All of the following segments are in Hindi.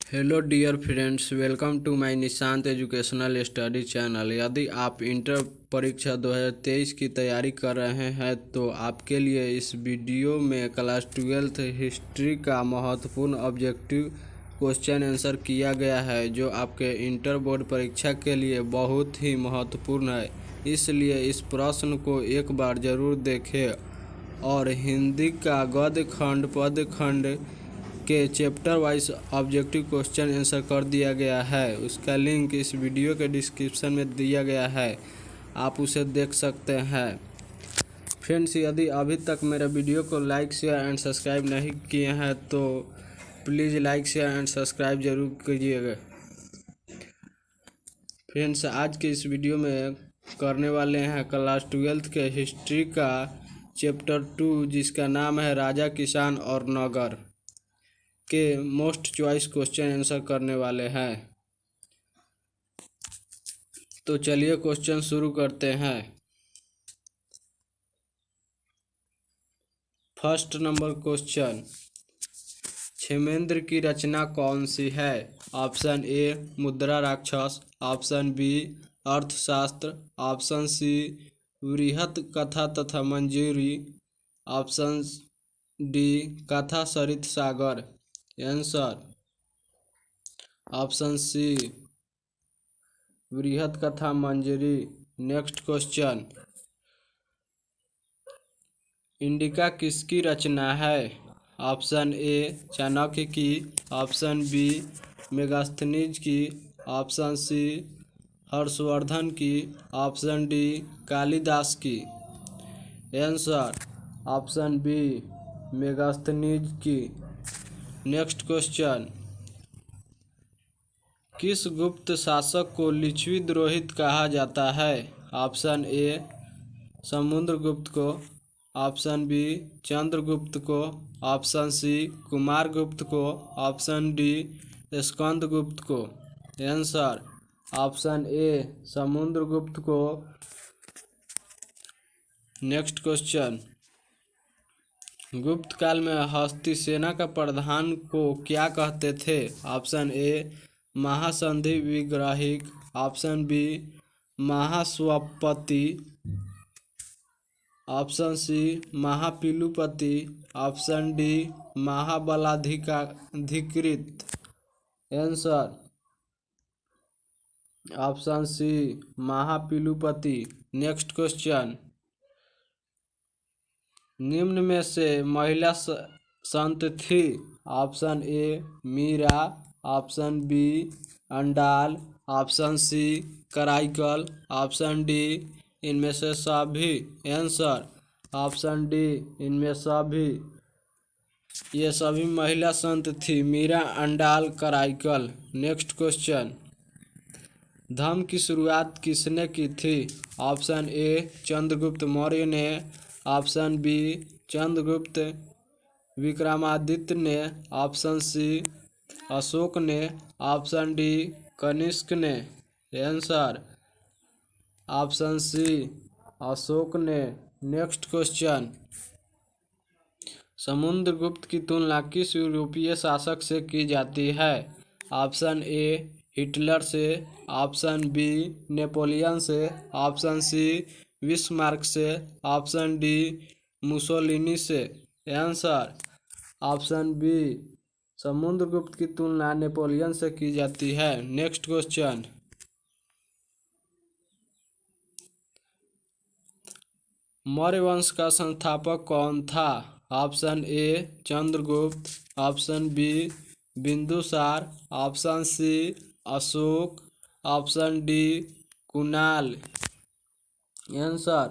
Hello dear friends, welcome to my Nishant educational study channel. यदि आप इंटर परीक्षा 2023 की तैयारी कर रहे हैं तो आपके लिए इस वीडियो में क्लास 12th हिस्ट्री का महत्वपूर्ण ऑब्जेक्टिव क्वेश्चन आंसर किया गया है, जो आपके इंटर बोर्ड परीक्षा के लिए बहुत ही महत्वपूर्ण है। इसलिए इस प्रश्न को एक बार ज़रूर देखें। और हिंदी का गद्य खंड पद्य खंड के chapter wise objective question answer कर दिया गया है। उसका लिंक इस वीडियो के डिस्क्रिप्शन में दिया गया है, आप उसे देख सकते हैं। फ्रेंड्स, यदि अभी तक मेरे वीडियो को लाइक शेयर एंड सब्सक्राइब नहीं किए हैं तो please like share and subscribe जरूर कीजिएगा। फ्रेंड्स, आज के इस वीडियो में करने वाले हैं क्लास 12th के हिस्ट्री का चैप्टर 2, जिसका नाम है राजा, किसान और नगर के मोस्ट चॉइस क्वेश्चन आंसर करने वाले हैं। तो चलिए क्वेश्चन शुरू करते हैं। फर्स्ट नंबर क्वेश्चन, क्षेमेंद्र की रचना कौन सी है? ऑप्शन ए मुद्रा राक्षस, ऑप्शन बी अर्थशास्त्र, ऑप्शन सी वृहत कथा तथा मंजूरी, ऑप्शन डी कथा सरित सागर। आंसर ऑप्शन सी वृहत कथा मंजरी। नेक्स्ट क्वेश्चन, इंडिका किसकी रचना है? ऑप्शन ए चाणक्य की, ऑप्शन बी मेगास्थनीज की, ऑप्शन सी हर्षवर्धन की, ऑप्शन डी कालिदास की। आंसर ऑप्शन बी मेगास्थनीज की। नेक्स्ट क्वेश्चन, किस गुप्त शासक को लिच्छवी द्रोहित कहा जाता है? ऑप्शन ए समुद्रगुप्त को, ऑप्शन बी चंद्रगुप्त को, ऑप्शन सी कुमारगुप्त को, ऑप्शन डी स्कंदगुप्त को। आंसर ऑप्शन ए समुद्रगुप्त को। नेक्स्ट क्वेश्चन, गुप्त काल में हस्ती सेना का प्रधान को क्या कहते थे? ऑप्शन ए महासंधि विग्रहिक, ऑप्शन बी महाश्वपति, ऑप्शन सी महापिलुपति, ऑप्शन डी महाबलाधिकृत। आंसर ऑप्शन सी महापिलुपति। नेक्स्ट क्वेश्चन, निम्न में से महिला संत थी? Option A Meera, option B Andal, option C Karaikal, option D इनमें से सभी। आंसर ऑप्शन डी इनमें सभी। ये सभी महिला संत थी, मीरा, अंडाल, कराईकल। नेक्स्ट क्वेश्चन, धर्म की शुरुआत किसने की थी? ऑप्शन ए चंद्रगुप्त मौर्य ने, ऑप्शन बी चंद्रगुप्त विक्रमादित्य ने, ऑप्शन सी अशोक ने, ऑप्शन डी कनिष्क ने। आंसर ऑप्शन सी अशोक ने। नेक्स्ट क्वेश्चन, समुद्रगुप्त की तुलना किस यूरोपीय शासक से की जाती है? ऑप्शन ए हिटलर से, ऑप्शन बी नेपोलियन से, ऑप्शन सी बिस्मार्क से, ऑप्शन डी मुसोलिनी से। आंसर ऑप्शन बी समुद्रगुप्त की तुलना नेपोलियन से की जाती है। नेक्स्ट क्वेश्चन, मौर्य वंश का संस्थापक कौन था? Option A Chandragupta, option B Bindusara, option C Ashoka, option D Kunal. Answer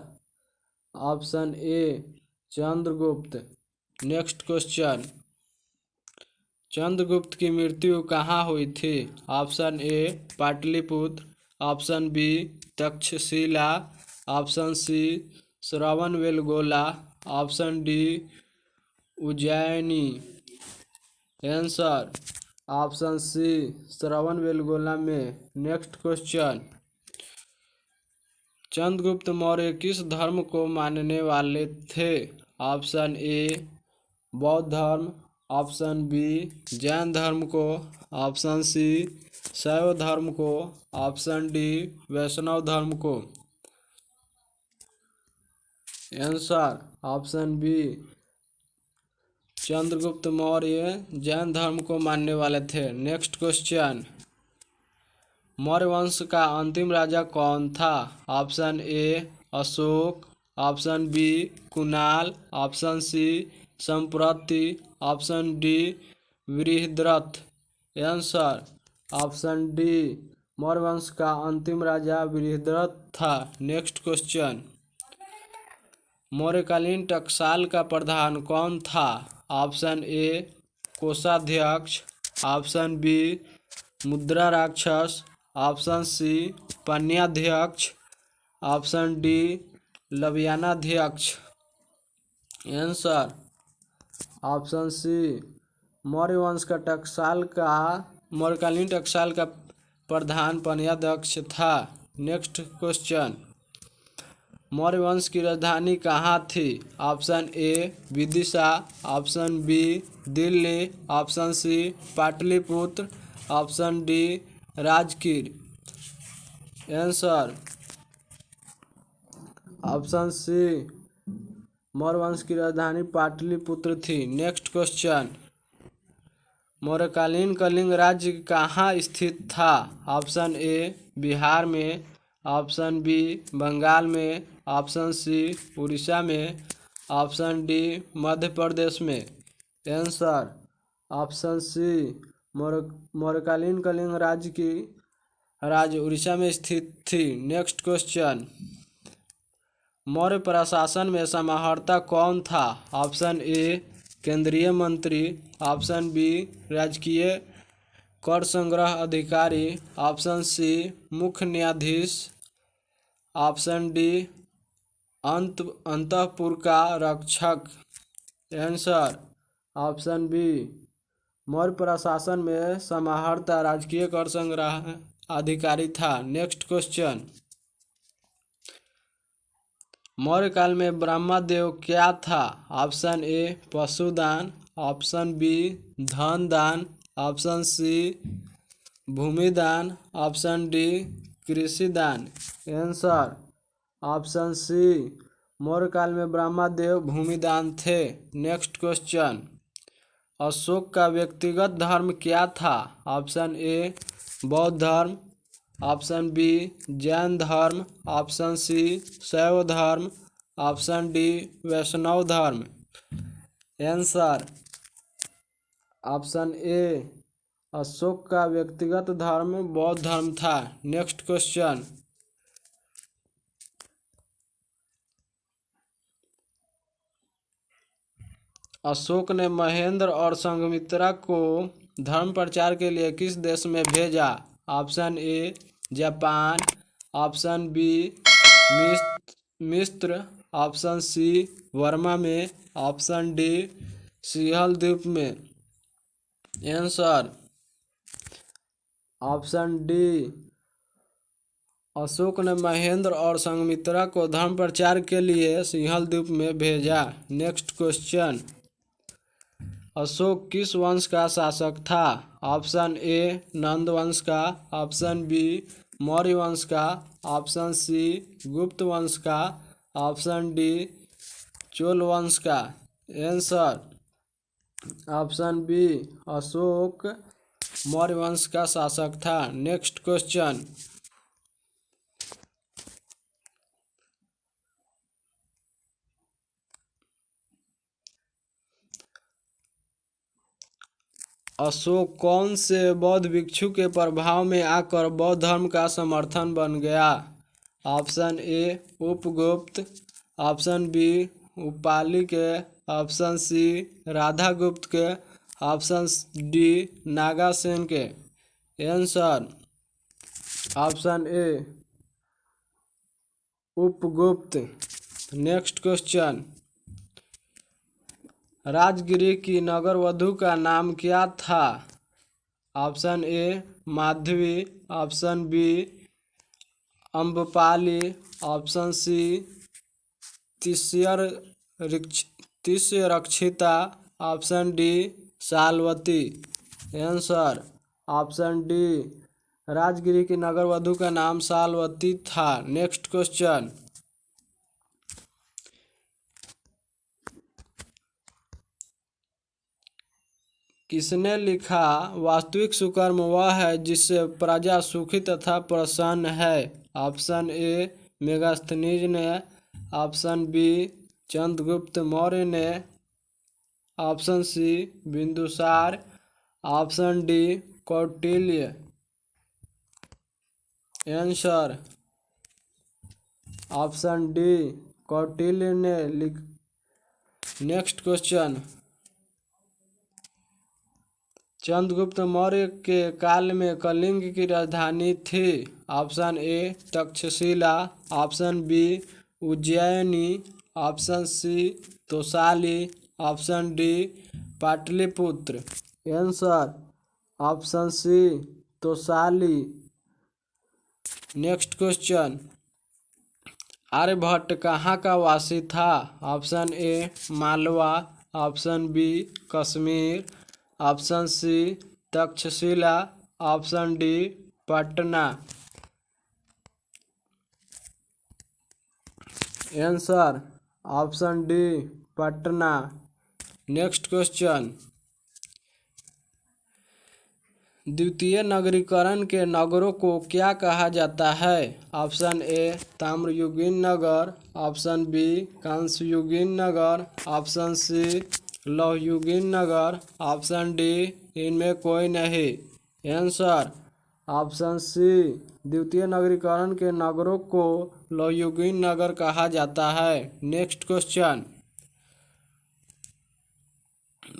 option A Chandragupta. Next question, Chandragupta की मृत्यु कहाँ हुई थी? Option A Pataliputra, option B Taxila, option C Shravanabelagola, option D Ujjaini. Answer option C Shravanabelagola में। नेक्स्ट क्वेश्चन, चंद्रगुप्त मौर्य किस धर्म को मानने वाले थे? ऑप्शन ए बौद्ध धर्म, ऑप्शन बी जैन धर्म को, ऑप्शन सी शैव धर्म को, ऑप्शन डी वैष्णव धर्म को। Answer option B Chandragupta Maurya Jain धर्म को मानने वाले थे। नेक्स्ट क्वेश्चन, मौर्य वंश का अंतिम राजा कौन था? Option A Ashoka, option B Kunal, option C Samprati, option D Brihadratha. Answer option D Maurya वंश का अंतिम राजा बृहद्रथ था। नेक्स्ट क्वेश्चन, मौर्यकालीन टकसाल का प्रधान कौन था? ऑप्शन ए कोषाध्यक्ष, option B Mudra Rakshasa, option C पन्याध्यक्ष, ऑप्शन डी लव्यानाध्यक्ष। आंसर ऑप्शन सी मौर्य वंश का मौर्यकालीन टकसाल का प्रधान पन्याध्यक्ष था। नेक्स्ट क्वेश्चन, मौर्य वंश की राजधानी कहाँ थी? Option A Vidisha, option B Delhi, option C Pataliputra, option D Rajgir. Answer option C Maurya वंश की राजधानी पाटलिपुत्र थी। नेक्स्ट क्वेश्चन, मौर्यकालीन कलिंग राज्य कहाँ स्थित था? ऑप्शन ए बिहार में, ऑप्शन बी बंगाल में, ऑप्शन सी उड़ीसा में, ऑप्शन डी मध्य प्रदेश में। आंसर ऑप्शन सी मौर्यकालीन कलिंग राज्य उड़ीसा में स्थित थी। नेक्स्ट क्वेश्चन, मौर्य प्रशासन में समाहर्ता कौन था? ऑप्शन ए केंद्रीय मंत्री, ऑप्शन बी राजकीय कर संग्रह अधिकारी, ऑप्शन सी मुख्य न्यायाधीश, ऑप्शन डी अंतःपुर का रक्षक। आंसर ऑप्शन बी मौर्य प्रशासन में समाहर्ता राजकीय कर संग्रह अधिकारी था। नेक्स्ट क्वेश्चन, मौर्य काल में ब्रह्मदेव क्या था? ऑप्शन ए पशुदान, ऑप्शन बी धन दान, ऑप्शन सी भूमिदान, ऑप्शन डी कृषि दान। आंसर ऑप्शन सी मौर्य काल में ब्रह्मदेव भूमिदान थे। नेक्स्ट क्वेश्चन, अशोक का व्यक्तिगत धर्म क्या था? ऑप्शन ए बौद्ध धर्म, ऑप्शन बी जैन धर्म, ऑप्शन सी शैव धर्म, ऑप्शन डी वैष्णव धर्म। आंसर ऑप्शन ए अशोक का व्यक्तिगत धर्म बौद्ध धर्म था। नेक्स्ट क्वेश्चन, अशोक ने महेंद्र और संघमित्रा को धर्म प्रचार के लिए किस देश में भेजा? Option A Japan, option B मिस्र, ऑप्शन सी बर्मा में, ऑप्शन डी सिंहल द्वीप में। आंसर ऑप्शन डी अशोक ने महेंद्र और संघमित्रा को धर्म प्रचार के लिए सिंहल द्वीप में भेजा। नेक्स्ट क्वेश्चन, अशोक किस वंश का शासक था? ऑप्शन ए नंद वंश का, ऑप्शन बी मौर्य वंश का, ऑप्शन सी गुप्त वंश का, ऑप्शन डी चोल वंश का। Answer option B Ashok Maurya वंश का शासक था। नेक्स्ट क्वेश्चन, अशोक कौन से बौद्ध भिक्षु के प्रभाव में आकर बौद्ध धर्म का समर्थन बन गया? Option A Upagupta, option B Upali के, ऑप्शन सी राधागुप्त के, ऑप्शन डी नागासेन के। Answer option A Upagupta. Next question, Rajgiri की नगरवधु का नाम क्या था? Option A Madhavi, option B Ambapali, option C Tishya Rakshita, option D Salavati. Answer option D, Rajgiri की नगर वधु का नाम सालवती था। नेक्स्ट क्वेश्चन, किसने लिखा वास्तविक सुकर्म वह है जिससे प्रजा सुखी तथा प्रसन्न है? ऑप्शन ए मेगास्थनीज ने, ऑप्शन बी चंद्रगुप्त मौर्य ने, option C Bindusara, option D Kautilya. Answer option D Kautilya ने लिख। नेक्स्ट क्वेश्चन, चंद्रगुप्त मौर्य के काल में कलिंग की राजधानी थी? Option A Taxila, option B Ujjaini, option C Tosali, option D Pataliputra. Answer option C Tosali. Next question, Aryabhata कहाँ का वासी था? Option A Malwa, option B Kashmir, option C Taxila, option D Patna. Answer option D Patna. Next question, द्वितीय नगरीकरण के नगरों को क्या कहा जाता है? ऑप्शन ए ताम्रयुगीन नगर, ऑप्शन बी कांस्ययुगीन नगर, ऑप्शन सी लौहयुगीन नगर, ऑप्शन डी इनमें कोई नहीं। आंसर ऑप्शन सी, द्वितीय नगरीकरण के नगरों को लौहयुगीन नगर कहा जाता है। नेक्स्ट क्वेश्चन,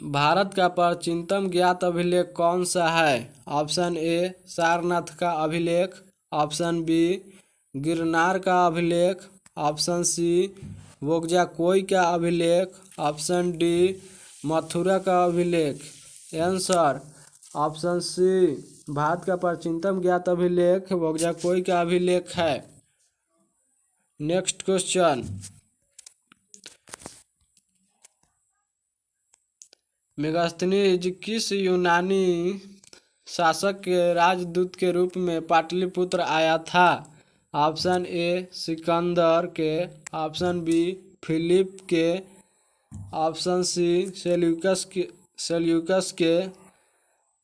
भारत का प्राचीनतम ज्ञात अभिलेख कौन सा है? ऑप्शन ए सारनाथ का अभिलेख, ऑप्शन बी गिरनार का अभिलेख, ऑप्शन सी वोगजाकोई का अभिलेख, ऑप्शन डी मथुरा का अभिलेख। आंसर ऑप्शन सी, भारत का प्राचीनतम ज्ञात अभिलेख वोगजाकोई का अभिलेख है। नेक्स्ट क्वेश्चन, मेगास्थनीज किस यूनानी शासक के राजदूत के रूप में पाटलिपुत्र आया था? ऑप्शन ए सिकंदर के, ऑप्शन बी फिलिप के, ऑप्शन सी सेल्यूकस के,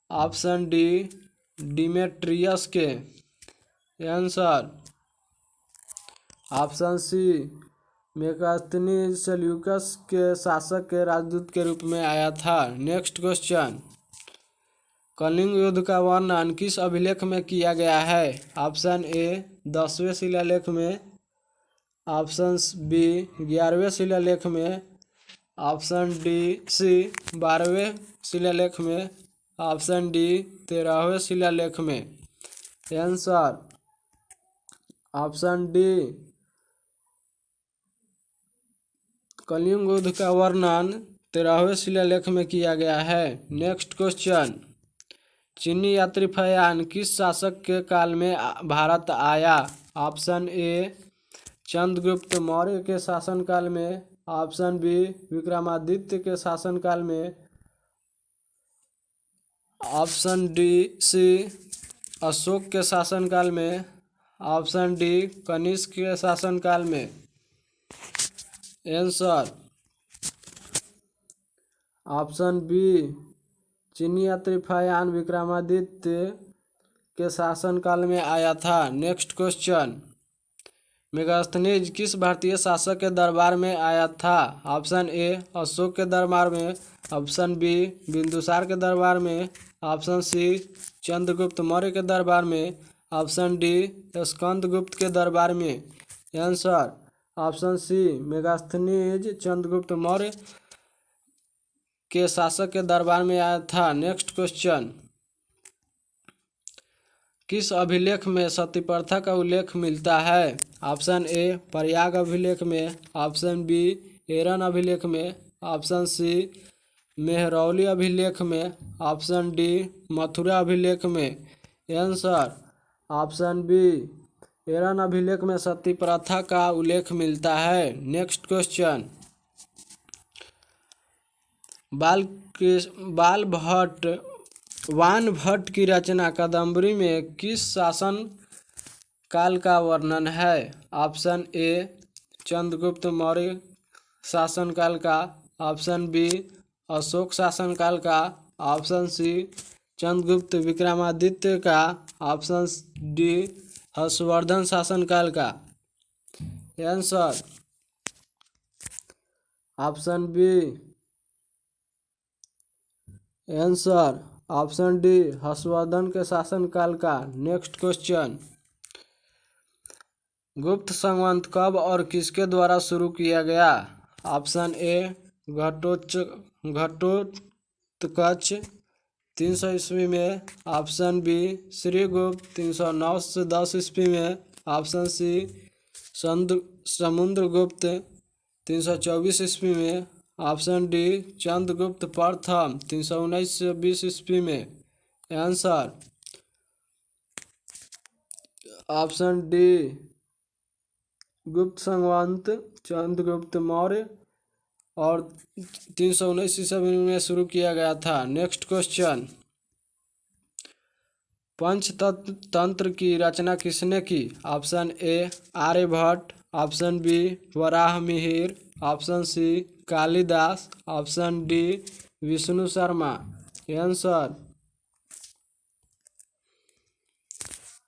ऑप्शन डी डिमेट्रियस के। Answer option C, Megasthenes Seleucus के शासक के राजदूत के रूप में आया था। नेक्स्ट क्वेश्चन, कलिंग युद्ध का वर्णन किस अभिलेख में किया गया है? ऑप्शन ए 10वें शिलालेख में, ऑप्शन बी 11वें शिलालेख में, ऑप्शन डी सी 12वें शिलालेख में, ऑप्शन डी 13वें शिलालेख में। आंसर ऑप्शन डी, कलिंग युद्ध का वर्णन 13वें शिलालेख में किया गया है। नेक्स्ट क्वेश्चन, चीनी यात्री फयान किस शासक के काल में भारत आया? ऑप्शन ए चंद्रगुप्त मौर्य के शासनकाल में, ऑप्शन बी विक्रमादित्य के शासनकाल में, ऑप्शन डी सी अशोक के शासनकाल में, ऑप्शन डी कनिष्क के शासनकाल में। आंसर ऑप्शन बी, चीनी यात्री फयान विक्रमादित्य के शासनकाल में आया था। नेक्स्ट क्वेश्चन, मेगास्थनीज किस भारतीय शासक के दरबार में आया था? ऑप्शन ए अशोक के दरबार में, ऑप्शन बी बिंदुसार के दरबार में, ऑप्शन सी चंद्रगुप्त मौर्य के दरबार में, ऑप्शन डी स्कंदगुप्त के दरबार में। Answer option C, Megasthenes Chandragupta Maurya के शासक के दरबार में आया था। नेक्स्ट क्वेश्चन, किस अभिलेख में सती प्रथा का उल्लेख मिलता है? ऑप्शन ए प्रयाग अभिलेख में, ऑप्शन बी एरन अभिलेख में, ऑप्शन सी मेहरौली अभिलेख में, ऑप्शन डी मथुरा अभिलेख में। आंसर ऑप्शन बी, एरन अभिलेख में सती प्रथा का उल्लेख मिलता है। नेक्स्ट क्वेश्चन, बाल बाल भट्ट वान भट्ट की रचना कादम्बरी में किस शासन काल का वर्णन है? ऑप्शन ए चंद्रगुप्त मौर्य शासनकाल का, ऑप्शन बी अशोक शासनकाल का, ऑप्शन सी चंद्रगुप्त विक्रमादित्य का, ऑप्शन डी हर्षवर्धन शासनकाल का। Answer option B, answer option D Harshavardhana के शासनकाल का। नेक्स्ट क्वेश्चन, गुप्त संवत कब और किसके द्वारा शुरू किया गया? ऑप्शन ए घटोत्कच 300 ईस्वी में, ऑप्शन बी श्रीगुप्त 309 से 10 ईस्वी में, ऑप्शन सी समुद्रगुप्त 324 ईस्वी में, ऑप्शन डी चंद्रगुप्त प्रथम 319 से 20 ईस्वी में। आंसर ऑप्शन डी गुप्त संवत चंद्रगुप्त मौर्य और 319 ईस्वी में शुरू किया गया था। नेक्स्ट क्वेश्चन, पंचतंत्र की रचना किसने की? Option A Aryabhata, option B Varahamihira, option C Kalidasa, option D Vishnu Sharma. Answer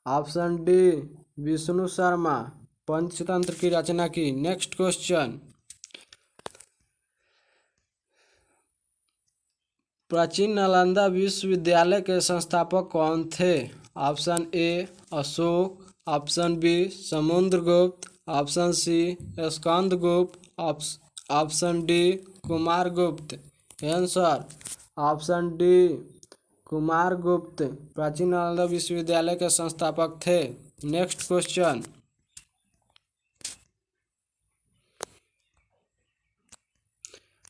option D Vishnu Sharma Panchatantra की रचना की। नेक्स्ट क्वेश्चन, प्राचीन नालंदा विश्वविद्यालय के संस्थापक कौन थे? Option A Ashoka, option B Samudragupta, option C Skandagupta, option D Kumaragupta. Answer option D Kumaragupta प्राचीन नालंदा विश्वविद्यालय के संस्थापक थे। नेक्स्ट क्वेश्चन,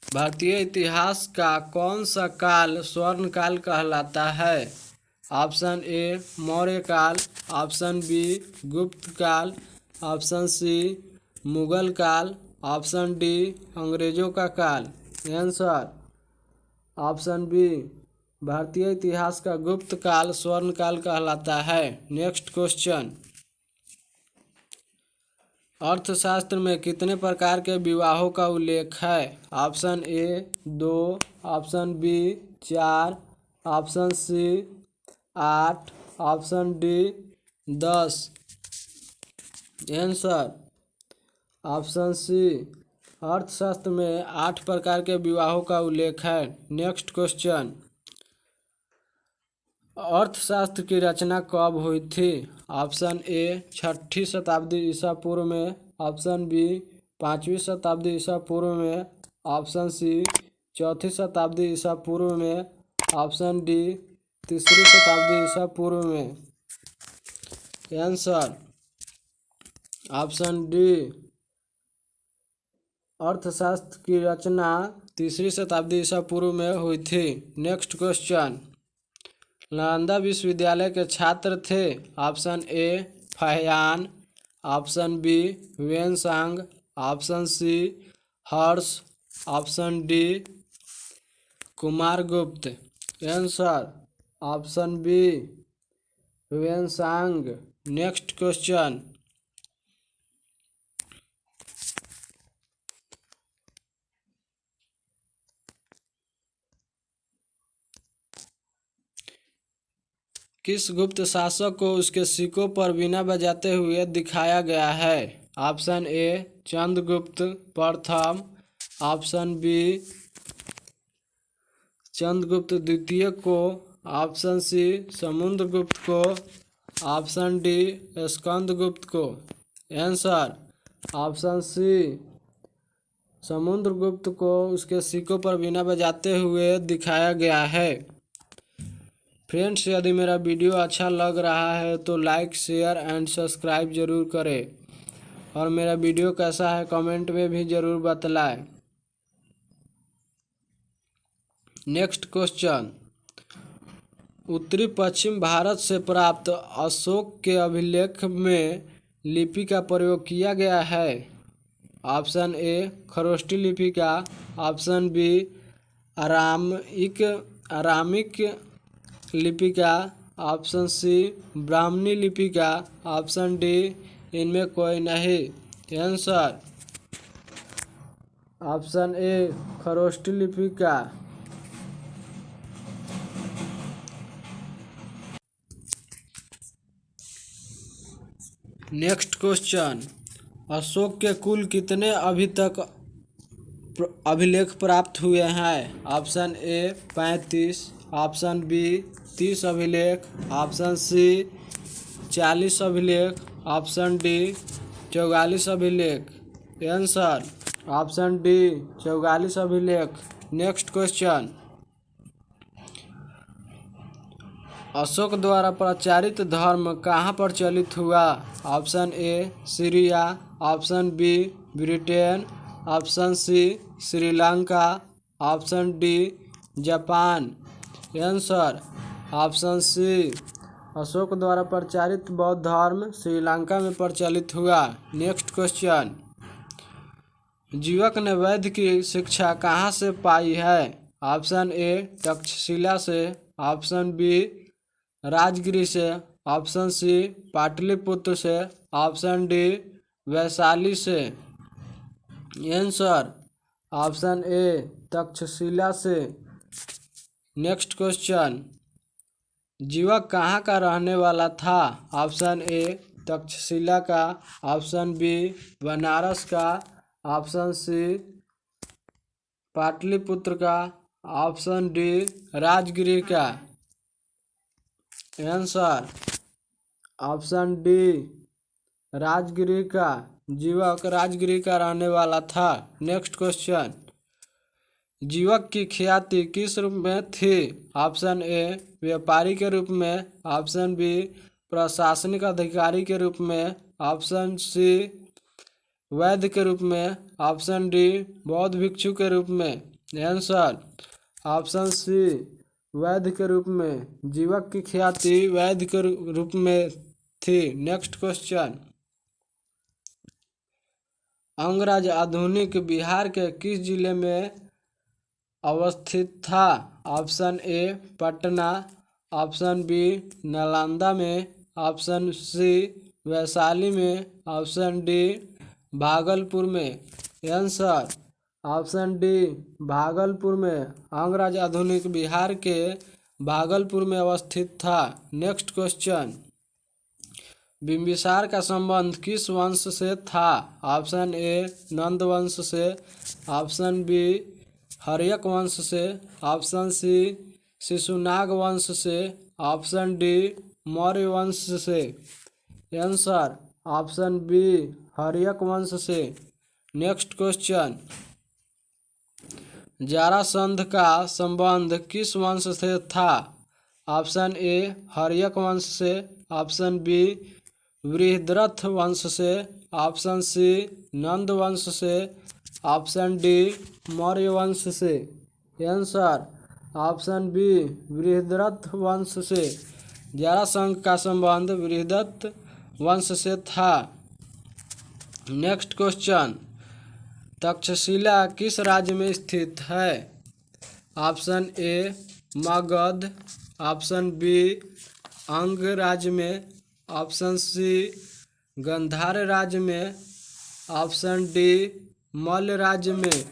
भारतीय इतिहास का कौन सा काल स्वर्ण काल कहलाता है? ऑप्शन ए मौर्य काल, ऑप्शन बी गुप्त काल, ऑप्शन सी मुगल काल, ऑप्शन डी अंग्रेजों का काल। आंसर ऑप्शन बी, भारतीय इतिहास का गुप्त काल स्वर्ण काल कहलाता है। नेक्स्ट क्वेश्चन, अर्थशास्त्र में कितने प्रकार के विवाहों का उल्लेख है? Option A 2, option B 4, option C 8, option D 10। Answer option C, Arthashastra में 8 प्रकार के विवाहों का उल्लेख है। नेक्स्ट क्वेश्चन, अर्थशास्त्र की रचना कब हुई थी? ऑप्शन ए 6ठी शताब्दी ईसा पूर्व में, ऑप्शन बी 5वीं शताब्दी ईसा पूर्व में, ऑप्शन सी 4थी शताब्दी ईसा पूर्व में, ऑप्शन डी 3री शताब्दी ईसा पूर्व में। आंसर ऑप्शन डी, अर्थशास्त्र की रचना 3री शताब्दी ईसा पूर्व में हुई थी। नेक्स्ट क्वेश्चन, नालंदा विश्वविद्यालय के छात्र थे? Option A Fahien, option B Xuanzang, option C Harsha, option D Kumaragupta. Answer option B Xuanzang. Next question, किस गुप्त शासक को उसके सिक्कों पर वीणा बजाते हुए दिखाया गया है? ऑप्शन ए चंद्रगुप्त प्रथम, ऑप्शन बी चंद्रगुप्त द्वितीय को, ऑप्शन सी समुद्रगुप्त को, ऑप्शन डी स्कंदगुप्त को। आंसर ऑप्शन सी, समुद्रगुप्त को उसके सिक्कों पर वीणा बजाते हुए दिखाया गया है। फ्रेंड्स, यदि मेरा वीडियो अच्छा लग रहा है तो लाइक शेयर एंड सब्सक्राइब जरूर करें और मेरा वीडियो कैसा है कमेंट में भी ज़रूर बतलाएं। नेक्स्ट क्वेश्चन, उत्तरी पश्चिम भारत से प्राप्त अशोक के अभिलेख में लिपि का प्रयोग किया गया है? ऑप्शन ए खरोष्टी लिपि का, ऑप्शन बी आरामिक आरामिक लिपिका, ऑप्शन सी ब्राह्मणी लिपिका, ऑप्शन डी इनमें कोई नहीं। आंसर ऑप्शन ए खरोष्टी लिपिका। नेक्स्ट क्वेश्चन, अशोक के कुल कितने अभी तक अभिलेख प्राप्त हुए हैं? ऑप्शन ए 35, ऑप्शन बी 30 अभिलेख, ऑप्शन सी 40 अभिलेख, ऑप्शन डी 44 अभिलेख। आंसर ऑप्शन डी 44 अभिलेख। नेक्स्ट क्वेश्चन, अशोक द्वारा प्रचारित धर्म कहाँ प्रचलित हुआ? Option A Syria, option B Britain, option C Sri Lanka, option D Japan. Answer option C Ashoka द्वारा प्रचारित बौद्ध धर्म श्रीलंका में प्रचलित हुआ। नेक्स्ट क्वेश्चन, जीवक ने वैद्य की शिक्षा कहाँ से पाई है? ऑप्शन ए तक्षशिला से, ऑप्शन बी राजगिरी से, ऑप्शन सी पाटलिपुत्र से, ऑप्शन डी वैशाली से। आंसर ऑप्शन ए तक्षशिला से। नेक्स्ट क्वेश्चन, जीवक कहाँ का रहने वाला था? ऑप्शन ए तक्षशिला का, ऑप्शन बी बनारस का, ऑप्शन सी पाटलिपुत्र का, ऑप्शन डी राजगिरी का। आंसर ऑप्शन डी राजगिरी का। जीवक राजगिरी का रहने वाला था। नेक्स्ट क्वेश्चन, जीवक की ख्याति किस रूप में थी? ऑप्शन ए व्यापारी के रूप में, ऑप्शन बी प्रशासनिक अधिकारी के रूप में, ऑप्शन सी वैद्य के रूप में, ऑप्शन डी बौद्ध भिक्षु के रूप में। आंसर ऑप्शन सी वैद्य के रूप में। जीवक की ख्याति वैद्य के रूप में थी। नेक्स्ट क्वेश्चन, अंगराज आधुनिक बिहार के किस जिले में अवस्थित था? Option A Patna, option B Nalanda में, ऑप्शन सी वैशाली में, ऑप्शन डी भागलपुर में। आंसर ऑप्शन डी भागलपुर में। अंगराज आधुनिक बिहार के भागलपुर में अवस्थित था। नेक्स्ट क्वेश्चन, बिंबिसार का संबंध किस वंश से था? ऑप्शन ए नंद वंश से, ऑप्शन बी हर्यक वंश से, ऑप्शन सी शिशुनाग वंश से, ऑप्शन डी मौर्य वंश से। आंसर ऑप्शन बी हर्यक वंश से। नेक्स्ट क्वेश्चन, जरासंध का संबंध किस वंश से था? ऑप्शन ए हर्यक वंश से, ऑप्शन बी बृहद्रथ वंश से, ऑप्शन सी नंद वंश से, ऑप्शन डी मौर्य वंश से। आंसर ऑप्शन बी बृहद्रथ वंश से। जरासंध का संबंध बृहद्रथ वंश से था। नेक्स्ट क्वेश्चन, तक्षशिला किस राज्य में स्थित है? Option A Magadha, option B Anga राज्य में, ऑप्शन सी गंधार राज्य में, ऑप्शन डी मल्ल राज्य में।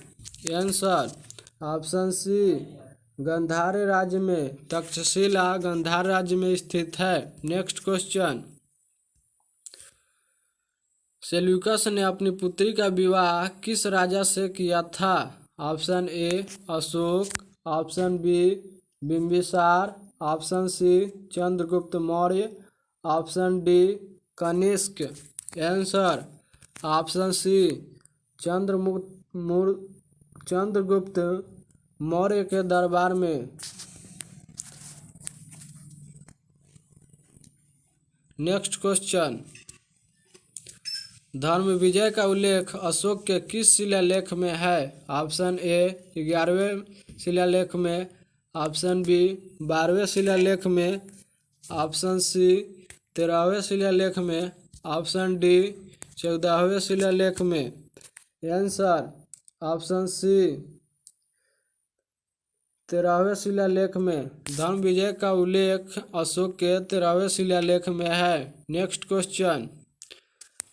आंसर ऑप्शन सी गंधार राज्य में। तक्षशिला गंधार राज्य में स्थित है। नेक्स्ट क्वेश्चन, सेल्यूकस ने अपनी पुत्री का विवाह किस राजा से किया था? Option A Ashoka, option B Bimbisara, option C Chandragupta Maurya, option D Kanishka. Answer option C Chandragupta Maurya के दरबार में। नेक्स्ट क्वेश्चन, धर्म विजय का उल्लेख अशोक के किस शिलालेख में है? ऑप्शन ए 11वें शिलालेख में, ऑप्शन बी 12वें शिलालेख में, ऑप्शन सी 13वें शिलालेख में, ऑप्शन डी 14वें शिलालेख में। आंसर ऑप्शन सी 13वें शिलालेख में धर्म विजय का उल्लेख अशोक के 13वें शिलालेख में है। नेक्स्ट क्वेश्चन,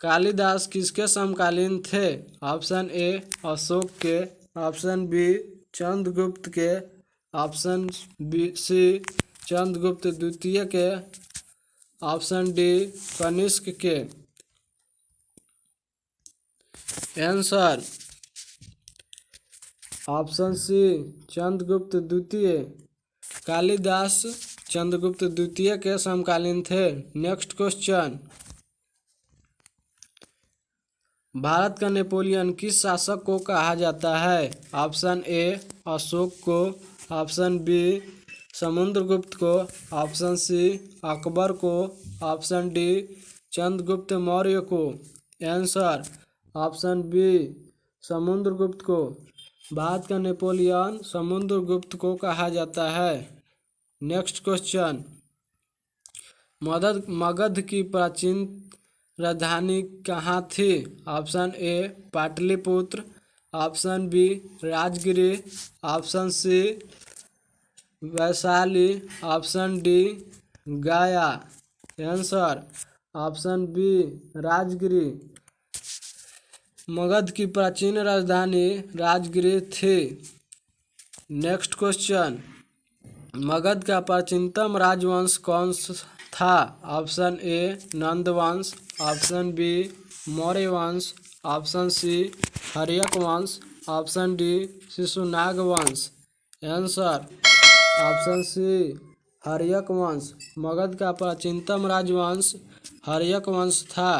कालिदास किसके समकालीन थे? ऑप्शन ए अशोक के, ऑप्शन बी चंद्रगुप्त के, ऑप्शन बी सी चंद्रगुप्त द्वितीय के, ऑप्शन डी कनिष्क के। आंसर ऑप्शन सी चंद्रगुप्त द्वितीय। कालिदास चंद्रगुप्त द्वितीय के समकालीन थे। नेक्स्ट क्वेश्चन, भारत का नेपोलियन किस शासक को कहा जाता है? ऑप्शन ए अशोक को, ऑप्शन बी समुद्रगुप्त को, ऑप्शन सी अकबर को, ऑप्शन डी चंद्रगुप्त मौर्य को। आंसर ऑप्शन बी समुद्रगुप्त को। भारत का नेपोलियन समुद्रगुप्त को कहा जाता है। नेक्स्ट क्वेश्चन, मगध की प्राचीन राजधानी कहाँ थी? Option A Pataliputra, option B Rajgiri, option C Vaishali, option D Gaya. Answer option B Rajgiri. Magadha की प्राचीन राजधानी राजगिरी थी। नेक्स्ट क्वेश्चन, मगध का प्राचीनतम राजवंश कौन था? ऑप्शन ए नंद वंश, ऑप्शन बी मौर्य वंश, ऑप्शन सी हर्यक वंश, ऑप्शन डी शिशुनाग वंश। आंसर ऑप्शन सी हर्यक वंश। मगध का प्राचीनतम राजवंश हर्यक वंश था।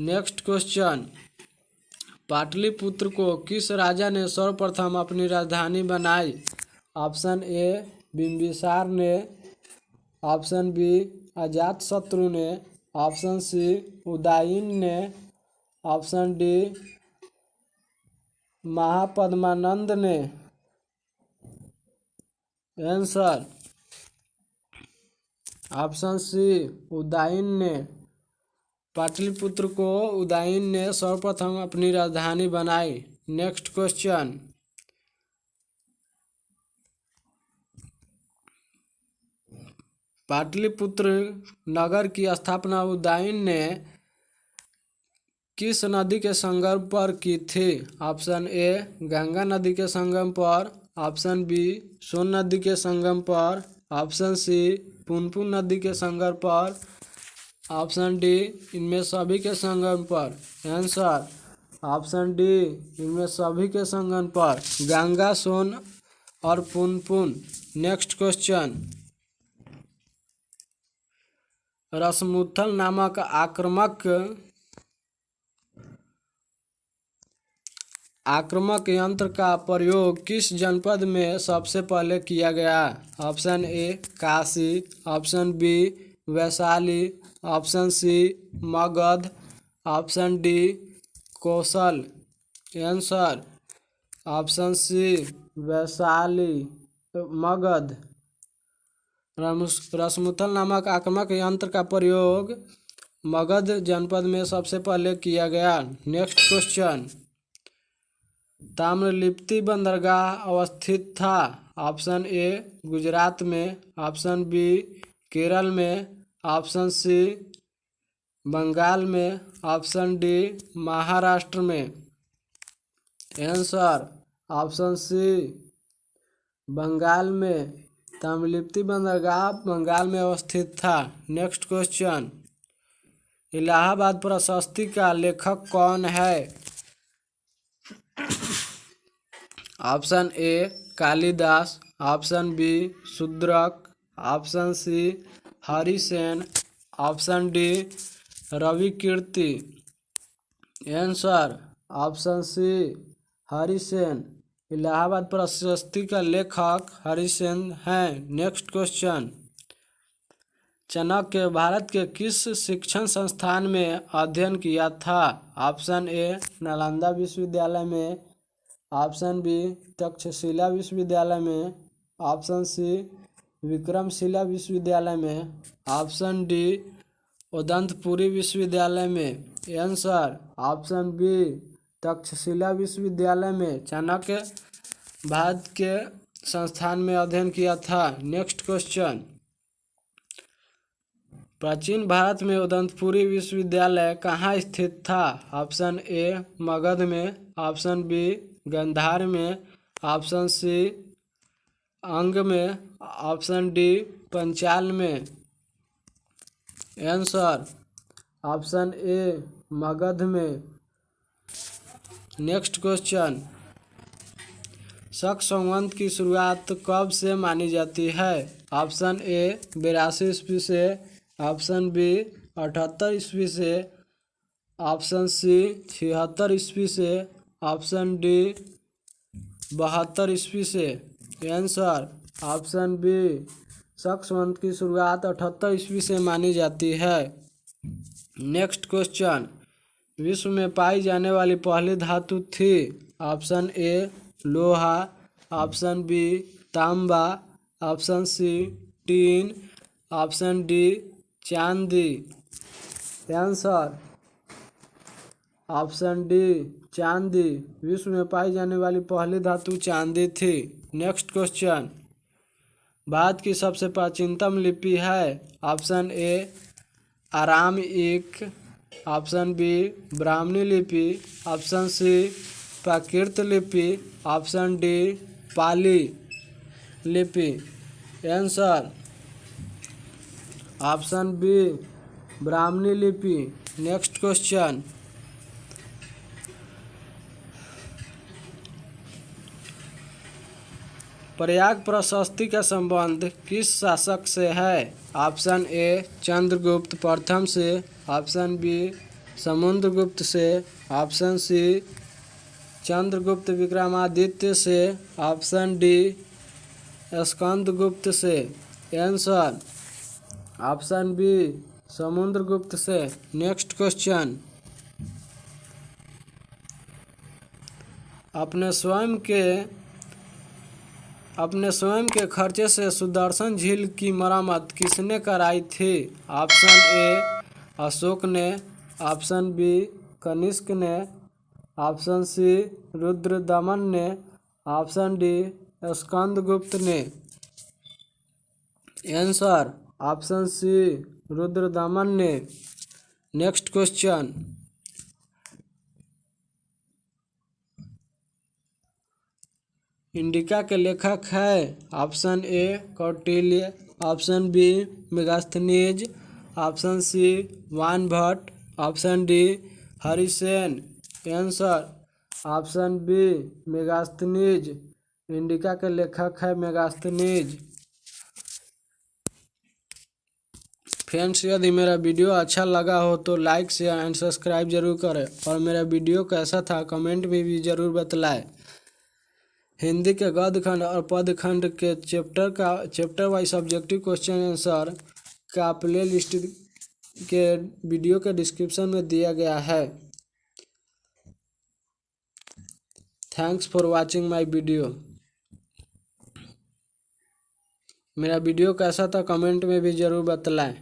नेक्स्ट क्वेश्चन, पाटलिपुत्र को किस राजा ने सर्वप्रथम अपनी राजधानी बनाई? ऑप्शन ए बिंबिसार ने, ऑप्शन बी अजातशत्रु ने, ऑप्शन सी उदयन ने, ऑप्शन डी महापद्मानंद ने। आंसर ऑप्शन सी उदयन ने। पाटलिपुत्र को उदयन ने सर्वप्रथम अपनी राजधानी बनाई। नेक्स्ट क्वेश्चन, पाटलिपुत्र नगर की स्थापना उदयन ने किस नदी के संगम पर की थी? ऑप्शन ए गंगा नदी के संगम पर, ऑप्शन बी सोन नदी के संगम पर, ऑप्शन सी पुनपुन नदी के संगम पर, ऑप्शन डी इनमें सभी के संगम पर। आंसर ऑप्शन डी इनमें सभी के संगम पर, गंगा, सोन और पुनपुन। नेक्स्ट क्वेश्चन, रसमुत्थल नामक आक्रामक यंत्र का प्रयोग किस जनपद में सबसे पहले किया गया? Option A Kashi, option B Vaishali, option C Magadha, option D Kaushal. Answer option C Vaishali Magadha. रसमुत्थल नामक आक्रामक यंत्र का प्रयोग मगध जनपद में सबसे पहले किया गया। नेक्स्ट क्वेश्चन, ताम्रलिप्ति बंदरगाह अवस्थित था? ऑप्शन ए गुजरात में, ऑप्शन बी केरल में, ऑप्शन सी बंगाल में, ऑप्शन डी महाराष्ट्र में। आंसर ऑप्शन सी बंगाल में। ताम्रलिप्ति बंदरगाह बंगाल में अवस्थित था। नेक्स्ट क्वेश्चन, इलाहाबाद प्रशस्ति का लेखक कौन है? Option A Kalidasa, option B Shudraka, option C Harisena, option D Ravikirti. Answer option C Harisena. Allahabad प्रशस्ति का लेखक हरिसेन हैं। नेक्स्ट क्वेश्चन, चाणक्य भारत के किस शिक्षण संस्थान में अध्ययन किया था? ऑप्शन ए नालंदा विश्वविद्यालय में, ऑप्शन बी तक्षशिला विश्वविद्यालय में, ऑप्शन सी विक्रमशिला विश्वविद्यालय में, ऑप्शन डी उदंतपुरी विश्वविद्यालय में। आंसर ऑप्शन बी तक्षशिला विश्वविद्यालय में। चाणक्य भारत के संस्थान में अध्ययन किया था? नेक्स्ट क्वेश्चन, प्राचीन भारत में उदंतपुरी विश्वविद्यालय कहाँ स्थित था? ऑप्शन ए मगध में, ऑप्शन बी गांधार में, ऑप्शन सी अंग में, ऑप्शन डी पंचाल में। आंसर ऑप्शन ए मगध में। नेक्स्ट क्वेश्चन, शक संवत की शुरुआत कब से मानी जाती है? ऑप्शन ए 82 ईस्वी से, ऑप्शन बी 78 ईस्वी से, ऑप्शन सी 76 ईस्वी से, ऑप्शन डी 72 ईस्वी से। आंसर ऑप्शन बी, शक संवत की शुरुआत 78 ईस्वी से मानी जाती है। नेक्स्ट क्वेश्चन, विश्व में पाई जाने वाली पहली धातु थी? ऑप्शन ए लोहा, ऑप्शन बी तांबा, option C tin, option D चांदी। आंसर ऑप्शन डी चांदी। विश्व में पाई जाने वाली पहली धातु चांदी थी। नेक्स्ट क्वेश्चन, भारत की सबसे प्राचीनतम लिपि है? Option A Aramaic, option B Brahmani लिपि, ऑप्शन सी प्राकृत लिपि, ऑप्शन डी पाली लिपि। आंसर ऑप्शन बी ब्राह्मणी लिपि। नेक्स्ट क्वेश्चन, प्रयाग प्रशस्ति का संबंध किस शासक से है? ऑप्शन ए चंद्रगुप्त प्रथम से, ऑप्शन बी समुद्रगुप्त से, ऑप्शन सी चंद्रगुप्त विक्रमादित्य से, ऑप्शन डी स्कंदगुप्त से। आंसर ऑप्शन बी समुद्रगुप्त से। नेक्स्ट क्वेश्चन, अपने स्वयं के खर्चे से सुदर्शन झील की मरम्मत किसने कराई थी? ऑप्शन ए अशोक ने, ऑप्शन बी कनिष्क ने, ऑप्शन सी रुद्रदमन ने, ऑप्शन डी स्कंदगुप्त ने। आंसर ऑप्शन सी रुद्रदमन ने। नेक्स्ट क्वेश्चन, इंडिका के लेखक है? Option A Kautilya, option B Megasthenes, option C Banabhatta, option D Harisena. Answer option B Megasthenes. Indica के लेखक है मेगास्थनीज। फ्रेंड्स, यदि मेरा वीडियो अच्छा लगा हो तो लाइक शेयर एंड सब्सक्राइब जरूर करें और मेरा वीडियो कैसा था कमेंट में भी ज़रूर बतलाएं। हिंदी के गद्य खंड और पद्य खंड के chapter wise subjective question answer का प्ले लिस्ट के वीडियो के डिस्क्रिप्शन में दिया गया है। Thanks for watching my video. मेरा वीडियो कैसा था कमेंट में भी ज़रूर बतलाएं।